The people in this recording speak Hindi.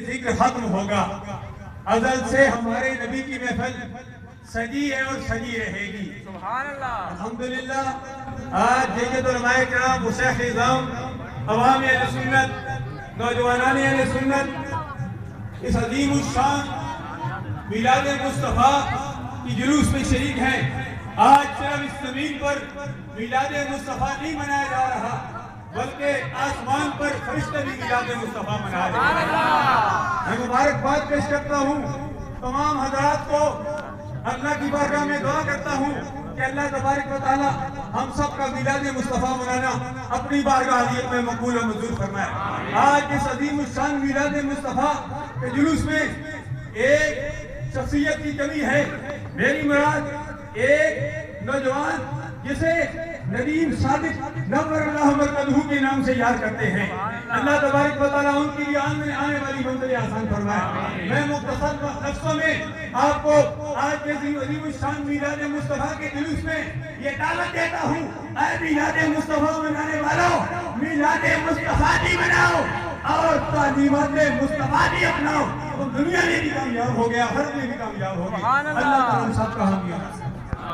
जिक्र खत्म होगा। अज़ल से हमारे नबी की महफिल सजी है और सजी रहेगी। सुभान अल्लाह, अल्हम्दुलिल्लाह। आज जयद उलमाए किराम, मुशैख इज़ाम, अवाम अहले सुन्नत, नौजवानान अहले सुन्नत इस अजीम शान मिलाद मुस्तफ़ा की जुलूस में शरीक हैं। आज सिर्फ इस जमीन पर मिलाद मुस्तफ़ा नहीं मनाया जा रहा, बल्कि आसमान पर फरिश्ते भी मिलाद मुस्तफ़ा मना रहे हैं। मैं मुबारकबाद पेश करता हूँ तमाम हज़रात को। अल्लाह की बारगाह में दुआ करता हूँ कि अल्लाह तबारक व तआला हम सब का मिलाद मुस्तफ़ा मनाना अपनी बारगाह अज़ीम में मकबूल और मंजूर फरमाए। आज इस अजीम शान मिलाद मुस्तफ़ा के जुलूस में एक शख्सियत की कमी है। मेरी मुराद एक नौजवान जिसे नदीम सादिक नव्वरल्लाहु मरकज़हू के नाम से याद करते हैं। अल्लाह तबारक व तआला उनकी भी आने वाली मंजिल आसान फरमाए। मैं मुख्तसर लफ्ज़ों में आपको आज के अज़ीम शान मिलाद मुस्तफ़ा के जुलूस में ये दावत देता हूँ, ऐ मिलाद मुस्तफ़ा मनाने वालों, मिलाद मुस्तफ़ा भी मनाओ और तालीमात मुस्तफ़ा भी अपनाओ। तो दुनिया में भी कामयाब हो गया, हर में भी कामयाब हो गया। अल्लाह ताला हम सबका हामी